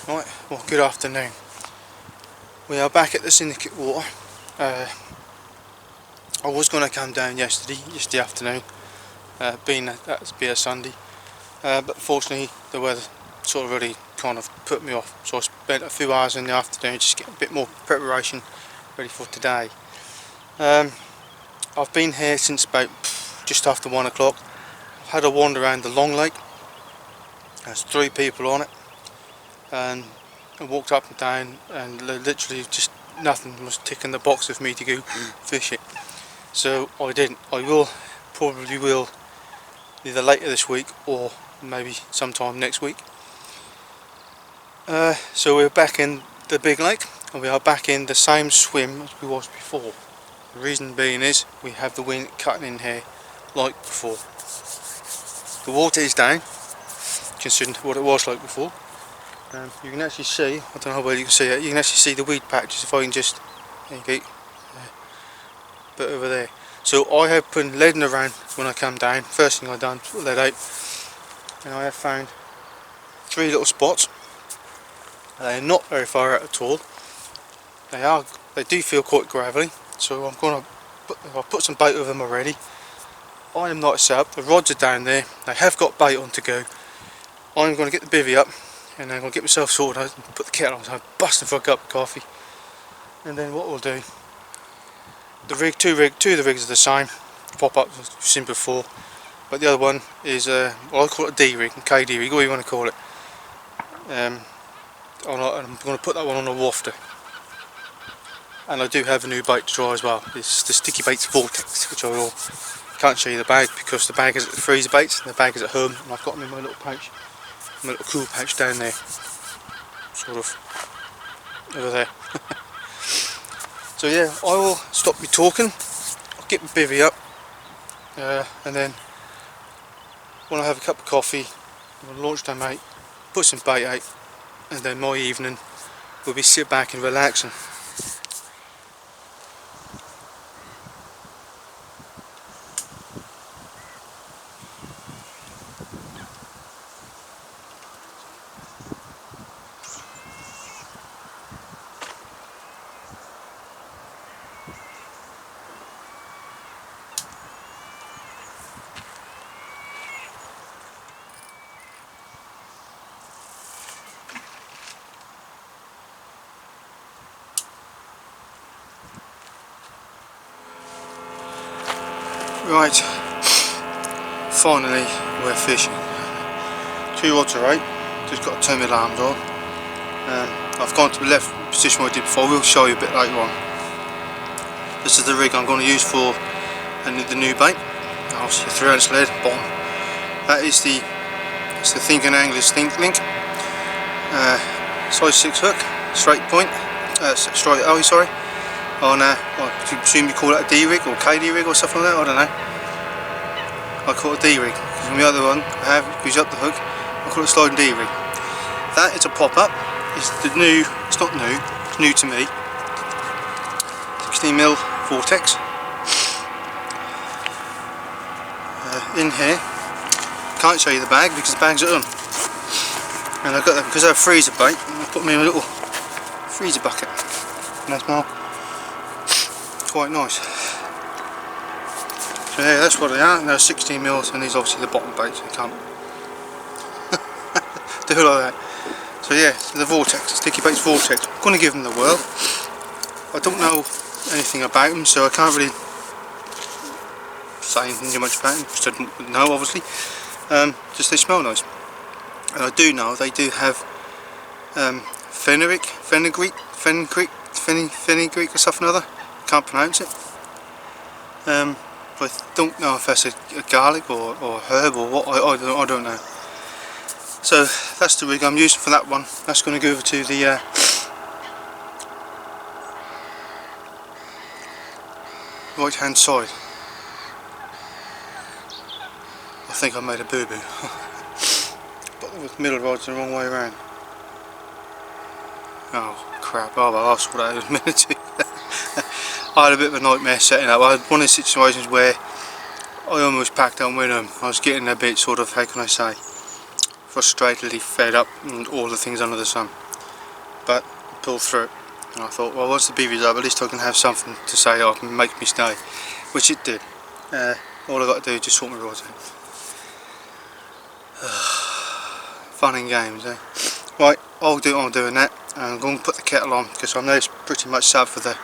Right, well, good afternoon. We are back at the Syndicate water. I was going to come down yesterday afternoon, being that to be a Sunday, but unfortunately the weather sort of really kind of put me off, so I spent a few hours in the afternoon just getting a bit more preparation ready for today. I've been here since about just after 1 o'clock. I've had a wander around the long lake. There's 3 people on it, and I walked up and down, and literally just nothing was ticking the box of me to go fish it. So I didn't. Probably will either later this week or maybe sometime next week. So we're back in the big lake, and we are back in the same swim as we was before. The reason being is we have the wind cutting in here like before. The water is down, considering what it was like before. You can actually see, I don't know how well you can see it, you can actually see the weed patches if I can just, there you go, bit over there. So I have put leading around when I come down. First thing I done, put lead out, and I have found 3 little spots. They are not very far out at all. They do feel quite gravelly, so I've put some bait with them already. I am not set up, the rods are down there, they have got bait on to go. I'm going to get the bivvy up, and then I'm going to get myself sorted out and put the kettle on, so I'm busting for a cup of coffee. And then what we'll do, two of the rigs are the same, pop up as we've seen before, but the other one is, well, I call it a D rig, a KD rig, what you want to call it. I'm going to put that one on a wafter. And I do have a new bait to try as well. It's the Sticky Baits Vortex, which can't show you the bag because the bag is at the freezer baits and the bag is at home, and I've got them in my little pouch, my little cool pouch down there, sort of over there. So yeah, I will stop me talking, I'll get my bivvy up, and then when I have a cup of coffee, I'm lunchtime out, put some bait out, and then my evening will be sit back and relaxing. Right, finally we're fishing. 2 rods are out, just got to turn my alarms on. I've gone to the left position where I did before, we'll show you a bit later on. This is the rig I'm going to use for the new bait. Obviously a 3-ounce lead bottom. That is the Thinking Anglers Think Link. Size 6 hook, straight point, sorry. On I presume you call it a D rig or KD rig or something like that, I don't know. I call it a D rig, because the other one I have goes up the hook, I call it a sliding D rig. That is a pop up, it's not new, it's new to me. 16mm Vortex. In here, can't show you the bag because the bag's at home. And I've got that because I have freezer bait, I put me in a little freezer bucket. And that's more quite nice. So yeah, that's what they are. They're 16mm, and these obviously the bottom baits, you can't do it like that. So yeah, the Vortex, the Sticky Baits Vortex. I'm going to give them the whirl. I don't know anything about them, so I can't really say anything too much about them, because I don't know obviously. Just they smell nice. And I do know they do have fenugreek or something or other. Can't pronounce it. But I don't know if that's a garlic or herb or what, I don't know. So that's the rig I'm using for that one. That's going to go over to the right hand side. I think I made a boo-boo. But the middle rod's the wrong way around. Oh crap, oh well, I'll sort that out in a minute. I had a bit of a nightmare setting up. I had one of the situations where I almost packed on with them. I was getting a bit sort of, how can I say, frustratedly fed up and all the things under the sun. but I pulled through it. And I thought, well, once the beaver's up, at least I can have something to say I can make me stay, which it did. All I got to do is just sort my rods out. Fun and games, eh? Right, I'll do what I'm doing that, and I'm going to put the kettle on because I know it's pretty much set for the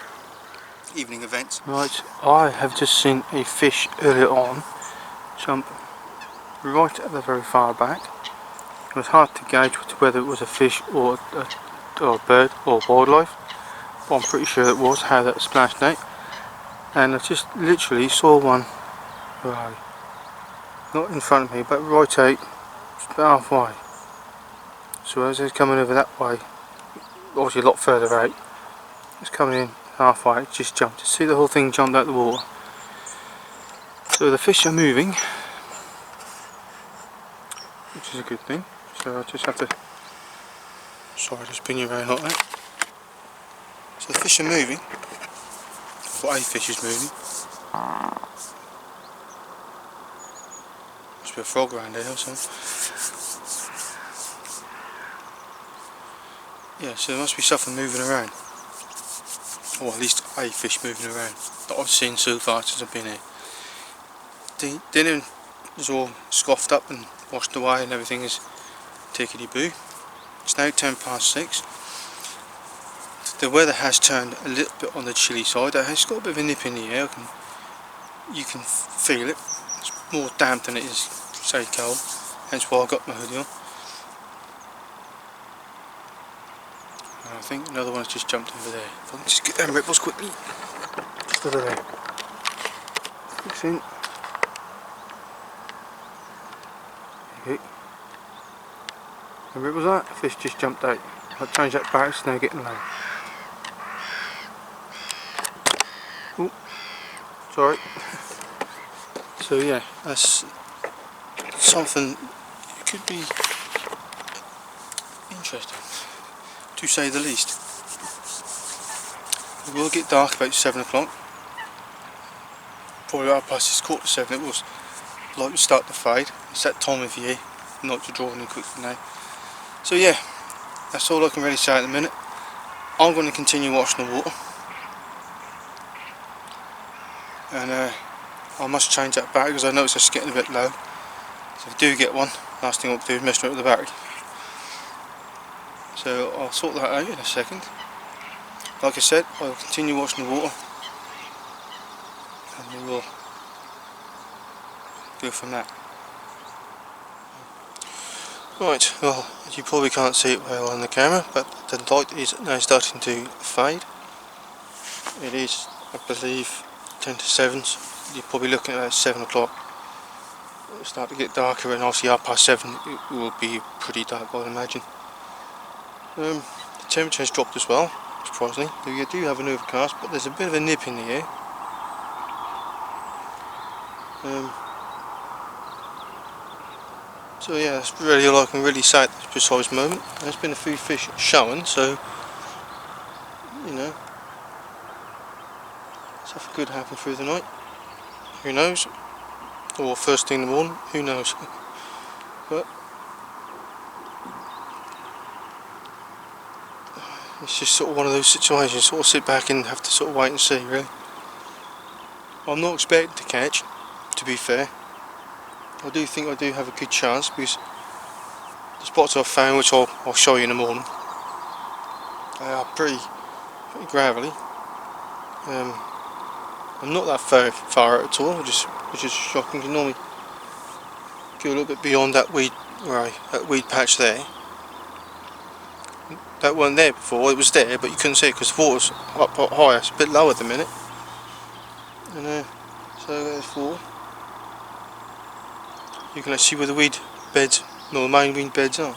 evening events. Right, I have just seen a fish earlier on jump right at the very far back. It was hard to gauge whether it was a fish or a bird or wildlife, but I'm pretty sure it was how that splashed out. And I just literally saw one, right, not in front of me, but right out, about halfway. So as it's coming over that way, obviously a lot further out, it's coming in halfway, it just jumped. See, the whole thing jumped out the water. So the fish are moving, which is a good thing. So I just have to, sorry, just spin you around like that. So the fish are moving, or a fish is moving. Must be a frog around there or something. Yeah, so there must be something moving around, or at least a fish moving around that I've seen so far since I've been here. The dinner is all scoffed up and washed away and everything is tickety-boo. It's now 6:10. The weather has turned a little bit on the chilly side. It's got a bit of a nip in the air. You can feel it. It's more damp than it is, say, cold. Hence why I got my hoodie on. And I think another one's just jumped over there. If I can just get them ripples quickly. Just over there. Fix in. Okay. And ripples that. Fish just jumped out. I'll change that back, it's now getting low. Oh, sorry. So yeah, that's something that could be interesting, to say the least. It will get dark about 7 o'clock. Probably about past, it's 7:15. It was light will start to fade. It's that time of year, not to draw any quickly now. So yeah, that's all I can really say at the minute. I'm going to continue watching the water, and I must change that battery because I know it's just getting a bit low. So if I do get one, last thing I'll do is mess around with the battery. So I'll sort that out in a second. Like I said, I'll continue watching the water, and then we'll go from that. Right, well, you probably can't see it well on the camera, but the light is now starting to fade. It is, I believe, 10 to 7, so you're probably looking at 7 o'clock. It'll start to get darker, and obviously 7:30 it will be pretty dark, I'd imagine. The temperature has dropped as well, surprisingly. You do have an overcast, but there's a bit of a nip in the air. So yeah, that's really all I can really say at this precise moment. There's been a few fish showing, so you know, something could happen through the night. Who knows? Or first thing in the morning, who knows? But it's just sort of one of those situations, sort of sit back and have to sort of wait and see, really. I'm not expecting to catch, to be fair. I do think I do have a good chance because the spots I've found, which I'll show you in the morning, they are pretty gravelly. I'm not that far out at all, which is shocking. You normally go a little bit beyond that weed, right, that weed patch there. That wasn't there before. It was there, but you couldn't see it because the water's up higher. It's a bit lower at the minute. And so there's 4. You can actually see where the weed beds, no, the main weed beds are.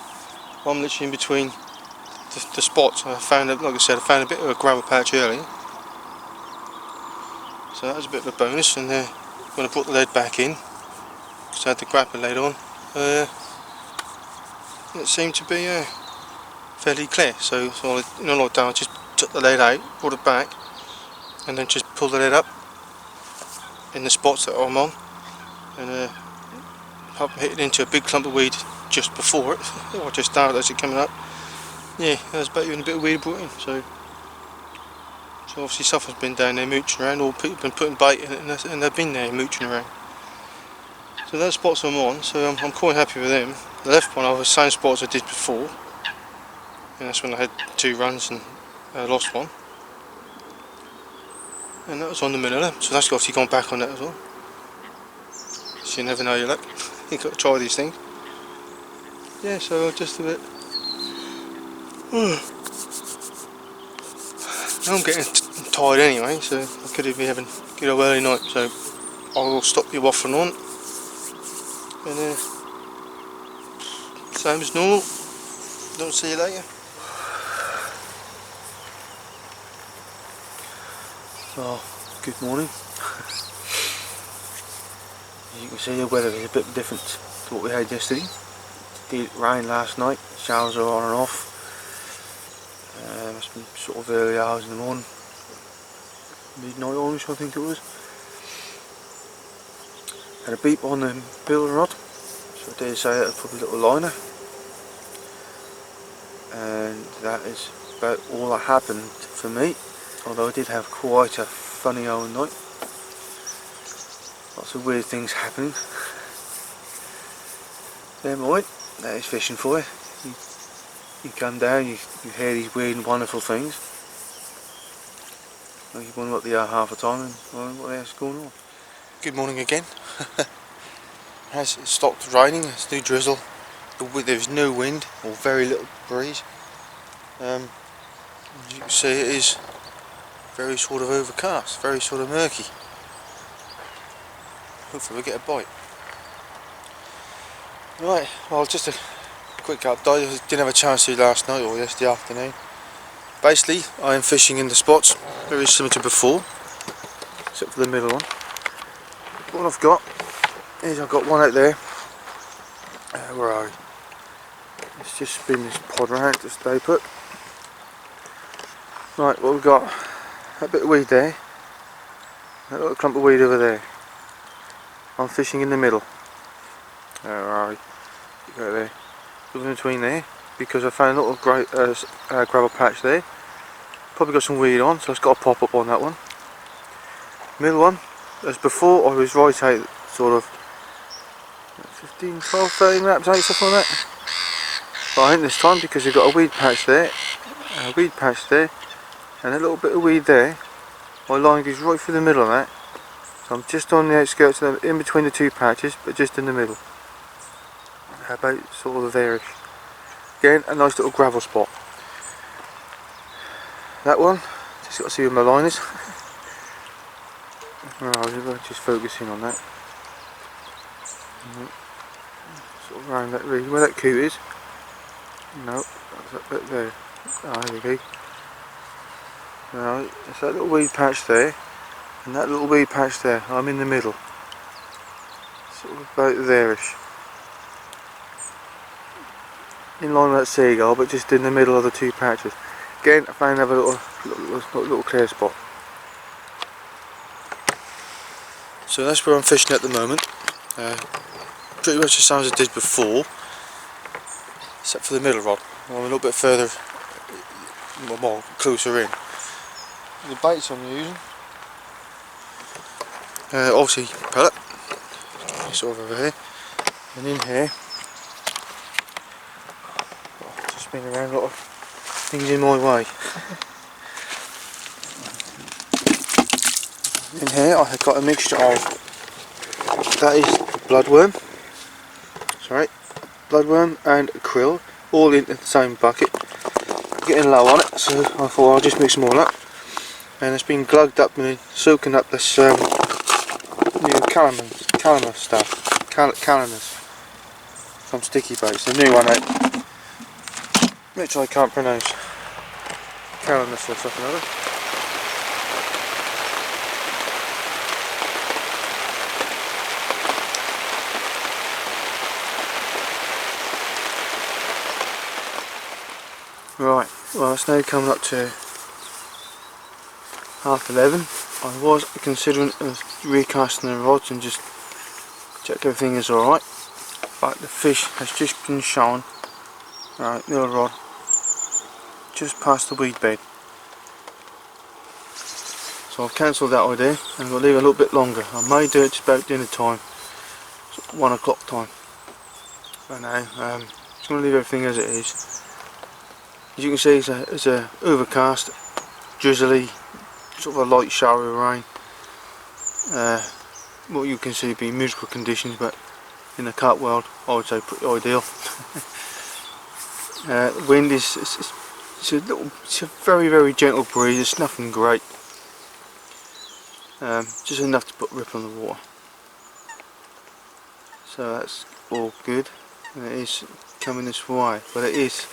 I'm literally in between the spots. I found, like I said, I found a bit of a gravel patch earlier. So that was a bit of a bonus. And when I brought the lead back in, because I had the grapper lead on, it seemed to be fairly clear. So in all I've done, I just took the lead out, brought it back, and then just pulled the lead up in the spots that I'm on, and hit it into a big clump of weed just before it, or just now as it coming up. yeah, there's about even a bit of weed brought in, so obviously someone's been down there mooching around, or people have been putting bait in it, and they've been there mooching around. So those spots I'm on, so I'm quite happy with them. The left one I was the same spots I did before, and that's when I had 2 runs and lost one. And that was on the middle, so that's obviously gone back on that as well. So you never know your luck. You've got to try these things. Yeah, so just a bit. I'm getting tired anyway, so I could be having a good old early night. So I will stop you waffling on, and same as normal. Don't see you later. Oh, good morning. As you can see, the weather is a bit different to what we had yesterday. It did rain last night, showers are on and off. It's been sort of early hours in the morning, midnight almost I think it was. Had a beep on the bill rod, so I dare say that was probably a little liner. And that is about all that happened for me, although I did have quite a funny old night. Lots of weird things happening. Never mind, that is fishing for you. You come down, you hear these weird and wonderful things. You wonder what they are half the time and what the hell's going on. Good morning again. It has stopped raining, there's no drizzle, there's no wind or very little breeze. As you can see, it is very sort of overcast, very sort of murky. Hopefully we'll get a bite. Right, well, just a quick update. I didn't have a chance to last night or yesterday afternoon. Basically, I am fishing in the spots very similar to before, except for the middle one. What I've got is I've got one out there. Where are we? Let's just spin this pod around to stay put. Right, what we've got, a bit of weed there, a little clump of weed over there. I'm fishing in the middle. Where are we? Right there. In between there, because I found a little gravel patch there. Probably got some weed on, so it's got a pop up on that one. Middle one, as before, I was right out sort of 15, 12, 13 laps out, something like that. But I think this time, because you've got a weed patch there, and a little bit of weed there, my line goes right through the middle of that. So I'm just on the outskirts, in between the 2 patches, but just in the middle. About sort of there-ish. Again, a nice little gravel spot. That one, just got to see where my line is. Right, just focusing on that. Sort of around that really, where that coot is. No, that's that bit there. There we go. Right, it's that little weed patch there, and that little weed patch there. I'm in the middle. Sort of about there-ish. In line with that seagull, but just in the middle of the 2 patches. Again, I found another little clear spot. So that's where I'm fishing at the moment. Pretty much the same as I did before, except for the middle rod. I'm a little bit further, more closer in. The baits I'm using, obviously pellet, sort of over here, and in here. Just spin around a lot of things in my way. In here I have got a mixture of, that is bloodworm, and krill, all in the same bucket. Getting low on it, so I thought I'll just mix them all up. And it's been glugged up and soaking up this new calendar stuff, calendars from Sticky Baits, the new one out, which I can't pronounce. Calendars or something like that. Right, well it's now coming up to 11:30. I was considering recasting the rods and just check everything is alright, but the fish has just been shown. Right, middle rod, just past the weed bed. So I've cancelled that idea and we'll leave it a little bit longer. I may do it just about dinner time, 1 o'clock time. But now, just going to leave everything as it is. As you can see, it's a overcast, drizzly, sort of a light shower of rain. What you can see being miserable conditions, but in the kart world I would say pretty ideal. The wind is it's a very gentle breeze. It's nothing great, just enough to put a ripple on the water. So that's all good, and it is coming this way, but it is,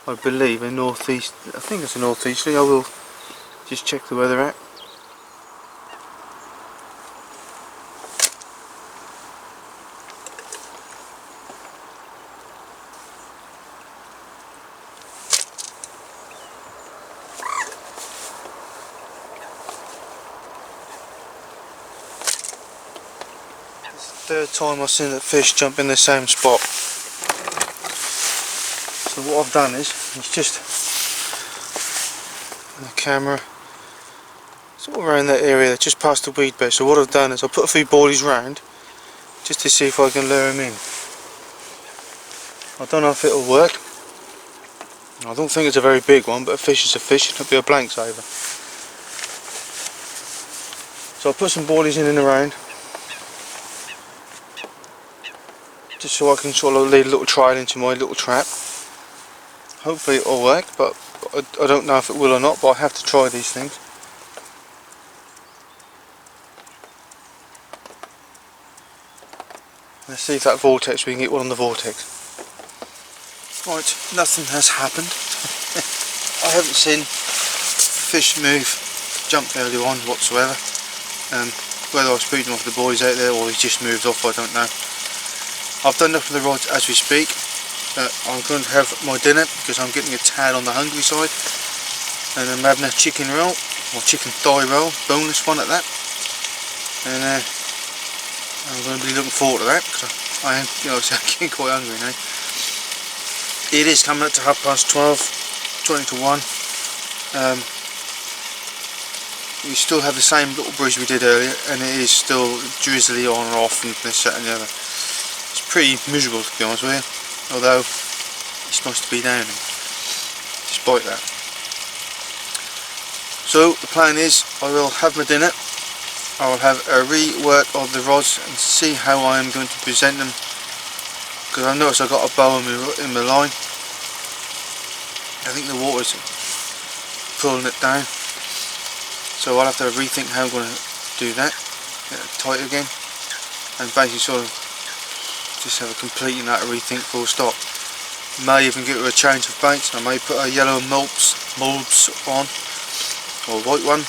I believe, a northeast. I think it's a northeasterly. I will just check the weather out. Third time I've seen that fish jump in the same spot. So what I've done is, it's just the camera sort of around that area, just past the weed bed. So what I've done is I've put a few boilies round just to see if I can lure them in. I don't know if it'll work. I don't think it's a very big one, but a fish is a fish. It'll be a blank saver. So I'll put some boilies in and around, just so I can sort of lead a little trial into my little trap. Hopefully it'll work, but I don't know if it will or not, but I have to try these things. Let's see if that vortex, we can get one on the vortex. Right, nothing has happened. I haven't seen fish move, jump earlier on whatsoever. Whether I was speeding off the boys out there or he just moved off, I don't know. I've done enough of the rods as we speak. I'm going to have my dinner because I'm getting a tad on the hungry side, and I'm having a chicken roll, or chicken thigh roll, boneless one at that, and I'm going to be looking forward to that because I am, I'm getting quite hungry now. It is coming up to 12:30, 20 to 1. We still have the same little breeze we did earlier, and it is still drizzly on and off and this, that and the other. It's pretty miserable, to be honest with you, although it's nice to be down despite that. So the plan is, I will have my dinner, I will have a rework of the rods and see how I am going to present them, because I noticed I've got a bow in my line. I think the water's pulling it down, so I'll have to rethink how I'm going to do that, get it tight again, and basically sort of just have a complete and utter rethink, full stop. May even give it a change of baits. I may put a yellow mulps on, or a white one,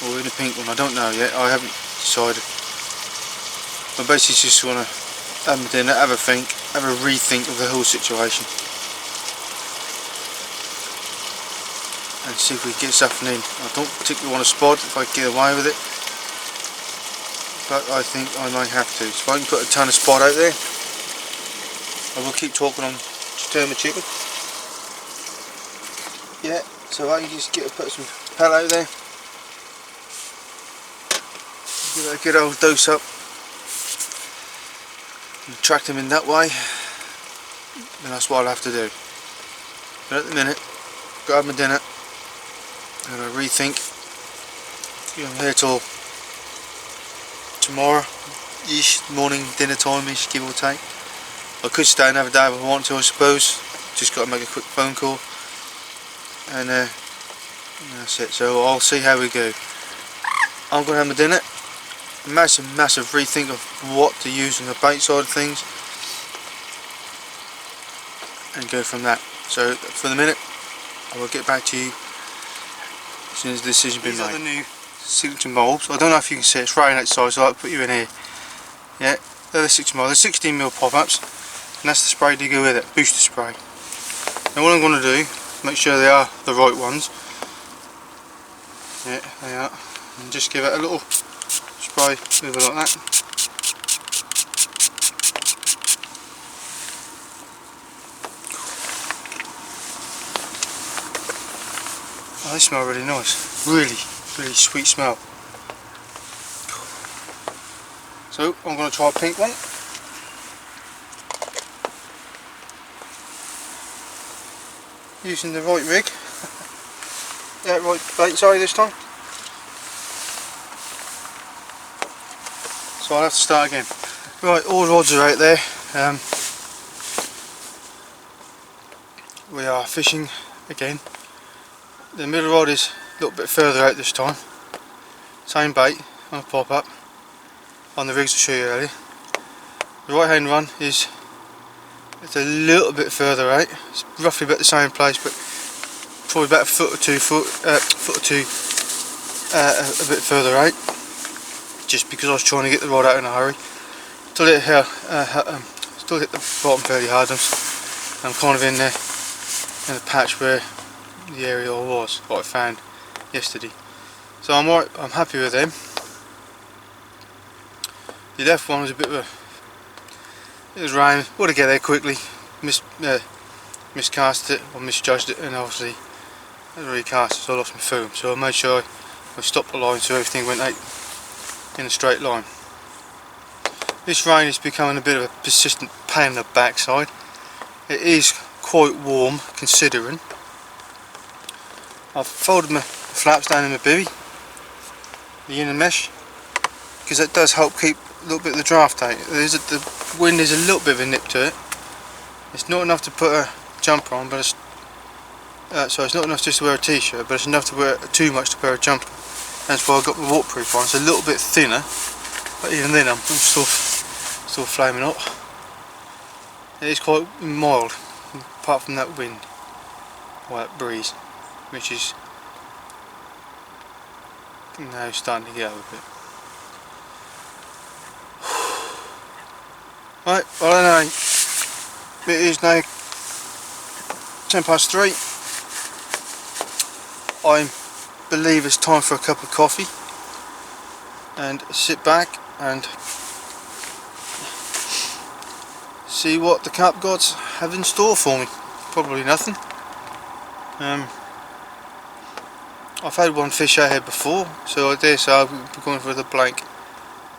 or even a pink one. I don't know yet, I haven't decided. But basically just want to have my dinner, have a think, have a rethink of the whole situation, and see if we can get something in. I don't particularly want to spot if I get away with it, but I think I might have to. So if I can put a ton of spot out there, I will keep talking on Terma chicken. Yeah, so I can just put some pell out there, give it a good old dose up, and track them in that way, and that's what I'll have to do. But at the minute, grab my dinner, and I rethink. I'm here till tomorrow-ish, morning, dinner time-ish, give or take. I could stay another day if I want to, I suppose. Just got to make a quick phone call, and that's it. So I'll see how we go. I'm going to have my dinner, massive rethink of what to use on the bait side of things, and go from that. So for the minute, I will get back to you as soon as the decision has been made. These are the new signature bulbs. I don't know if you can see it, it's raining outside, so I'll put you in here. Yeah, they're the 6mm, they're 16mm pop-ups, and that's the spray to go with it, booster spray. Now what I'm going to do, make sure they are the right ones. Yeah, they are. And just give it a little spray over like that. Oh, they smell really nice. Really, really sweet smell. So I'm going to try a pink one. Using the right rig. Yeah, right bait, sorry, this time. So I'll have to start again. Right, all rods are out there. We are fishing again. The middle rod is a little bit further out this time. Same bait on a pop up on the rigs I showed you earlier. The right hand one is it's a little bit further out. It's roughly about the same place, but probably about a foot or two a bit further out. Just because I was trying to get the rod out in a hurry. Still hit the bottom fairly hard. I'm kind of in the patch where the area I was, what I found yesterday. So I'm alright, I'm happy with them. The left one was a bit of it was rain, would have get there quickly, miscast it or misjudged it, and obviously I recast it, so I lost my foam. So I made sure I stopped the line so everything went out in a straight line. This rain is becoming a bit of a persistent pain in the backside. It is quite warm considering. I've folded my flaps down in my bivvy, the inner mesh, because that does help keep a little bit of the draft out. The wind is a little bit of a nip to it. It's not enough to put a jumper on, but it's it's not enough just to wear a t-shirt, but it's enough to wear too much to wear a jumper. That's why I got the waterproof on. It's a little bit thinner, but even then I'm still flaming hot. It is quite mild, apart from that wind, or that breeze, which is now starting to get over a bit. Right, well anyway, it is now 3:10. I believe it's time for a cup of coffee and sit back and see what the carp gods have in store for me. Probably nothing. I've had one fish out here before, so I dare say I'll be going for the blank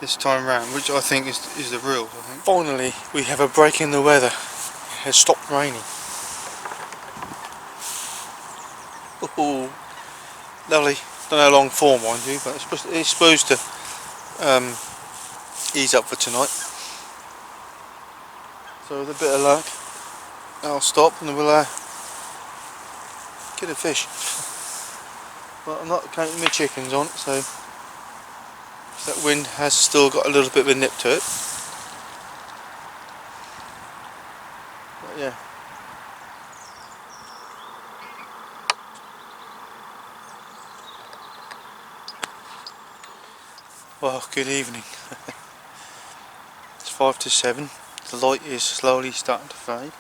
this time round, which I think is the real. I think. Finally, we have a break in the weather. It has stopped raining. Oh, lovely. Don't know how long for, mind you, but it's supposed to ease up for tonight. So with a bit of luck, I'll stop and we'll get a fish. But I'm not counting my chickens on it, so that wind has still got a little bit of a nip to it. But yeah. Well, good evening. It's 5 to 7. The light is slowly starting to fade.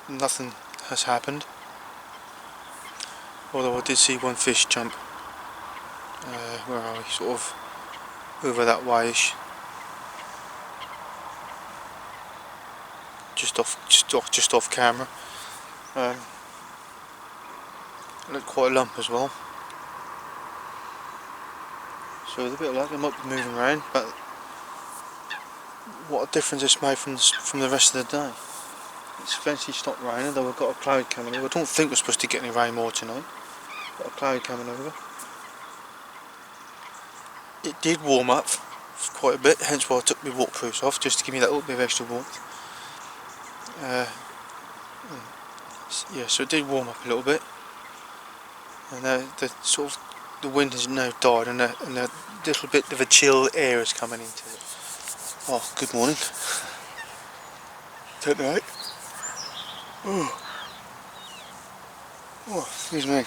Nothing has happened, although I did see one fish jump. Where are we? Sort of over that way-ish, just off camera. Looked quite a lump as well. So with a bit of luck, I might be moving around, but what a difference it's made from the rest of the day. It's eventually stopped raining, though we've got a cloud coming over. I don't think we're supposed to get any rain more tonight. Got a cloud coming over. It did warm up quite a bit, hence why I took my waterproofs off, just to give me that little bit of extra warmth. Yeah, so it did warm up a little bit, and the wind has now died, and a little bit of a chill air is coming into it. Oh, good morning. Take the night. Oh, excuse me.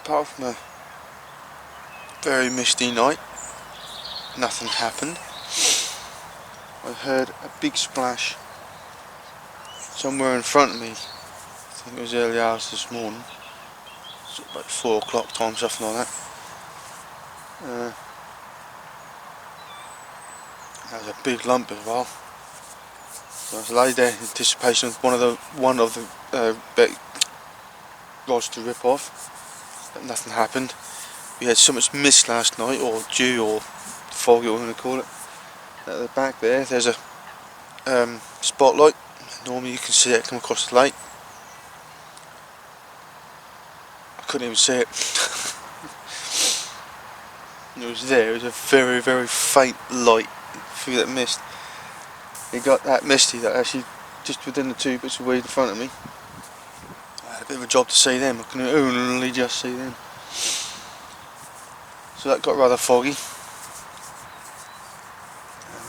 Apart from a very misty night, nothing happened. I heard a big splash somewhere in front of me. I think it was early hours this morning. It's about 4 o'clock time, something like that. That was a big lump as well. So I was laid there in anticipation of one of the rods to rip off, but nothing happened. We had so much mist last night, or dew, or fog, or whatever you want to call it. At the back there's a spotlight. Normally you can see it come across the lake. I couldn't even see it. It was there. It was a very, very faint light through that mist. It got that misty that actually just within the 2 bits of weed in front of me. I had a bit of a job to see them. I can only just see them. So that got rather foggy.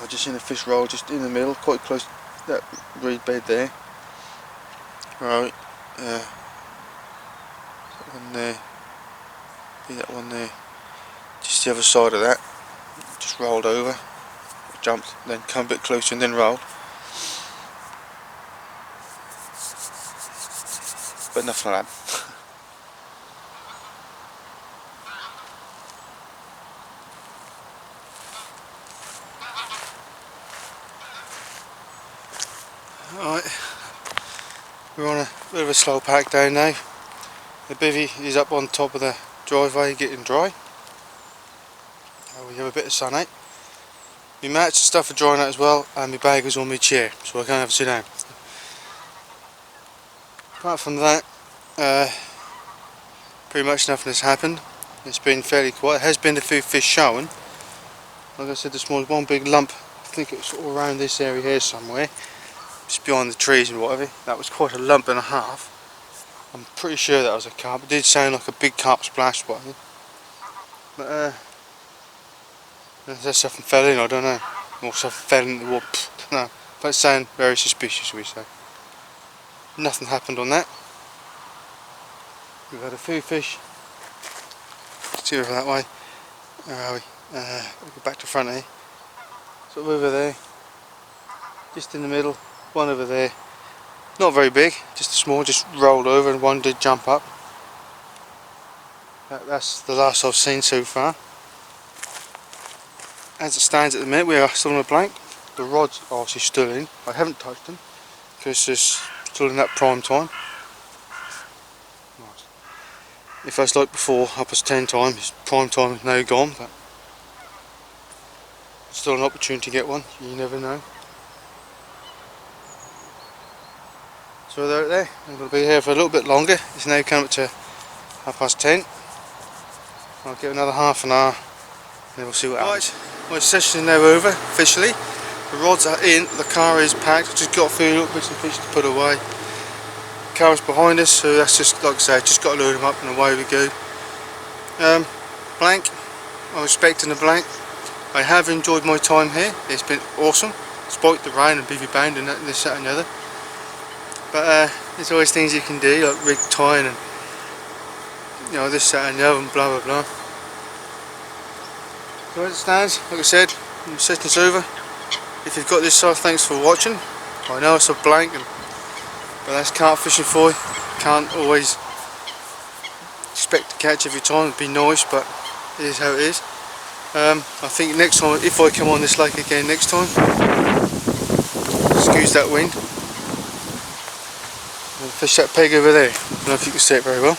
I just seen a fish roll just in the middle, quite close to that reed bed there. Right, that one there, be that one there, just the other side of that, just rolled over, jumped, then come a bit closer and then rolled. But nothing like that. Alright, we're on a bit of a slow pack down now. The bivvy is up on top of the driveway getting dry. We have a bit of sun out. My mats and stuff are drying out as well, and my bag is on my chair, so I can't have a sit down. Apart from that, pretty much nothing has happened. It's been fairly quiet. There has been a few fish showing. Like I said this morning, one big lump, I think it was sort of around this area here somewhere, just behind the trees and whatever. That was quite a lump and a half. I'm pretty sure that was a carp. It did sound like a big carp splash, whatever. But unless something fell in, I don't know. Or something fell in the water, I don't know. But it sounded very suspicious, we say. Nothing happened on that. We've had a few fish. See over that way. Where are we? We'll go back to front here. So over there, just in the middle, one over there. Not very big, just a small, just rolled over, and one did jump up. That's the last I've seen so far. As it stands at the minute, we are still on a blank. The rods are obviously still in. I haven't touched them because it's still in that prime time. Right. If that's like before, 10:30 time, prime time is now gone, but still an opportunity to get one. You never know. So they're there. I'm going to be here for a little bit longer. It's now come up to 10:30. I'll give another half an hour, and then we'll see what happens. Right, my session is now over officially. The rods are in, the car is packed. I've just got a few little bits and fish to put away. The car is behind us, so that's just, like I say, just got to load them up and away we go. Blank, I'm expecting a blank. I have enjoyed my time here. It's been awesome, despite the rain and bivvy bound and this, that and the other. But there's always things you can do, like rig tying and this, that and the other, and blah blah blah. So as it stands, like I said, the session's over. If you've got this far, thanks for watching. I know it's a blank, but that's carp fishing for you. Can't always expect to catch every time. It'd be nice, but it is how it is. I think next time, if I come on this lake again next time, excuse that wind, I'll fish that peg over there. I don't know if you can see it very well.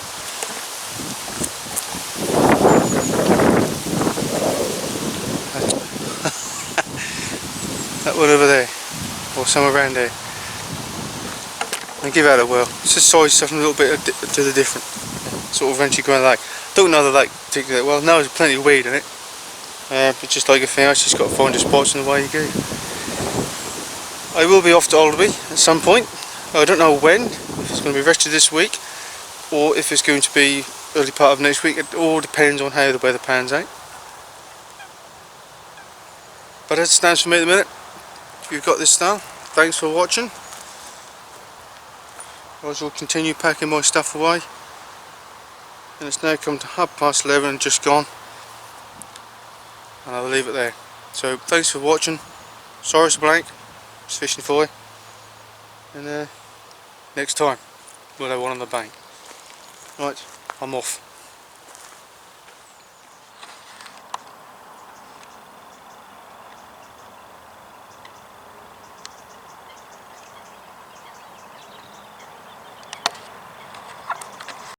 That one over there, or somewhere around there. And give that a whirl. It's just size something a little bit to the different. Sort of eventually going like. Don't know the lake particularly well. Now there's plenty of weed in it. But just like everything else, just got to find your spots and away you go. I will be off to Alderby at some point. I don't know when. If it's going to be rested this week, or if it's going to be early part of next week. It all depends on how the weather pans out. But as it stands for me at the minute, if you've got this now, thanks for watching. I will continue packing my stuff away, and it's now come to 11:30 and just gone, and I'll leave it there. So thanks for watching. Sorry it's blank, just fishing for you, and next time we'll have one on the bank. Right, I'm off.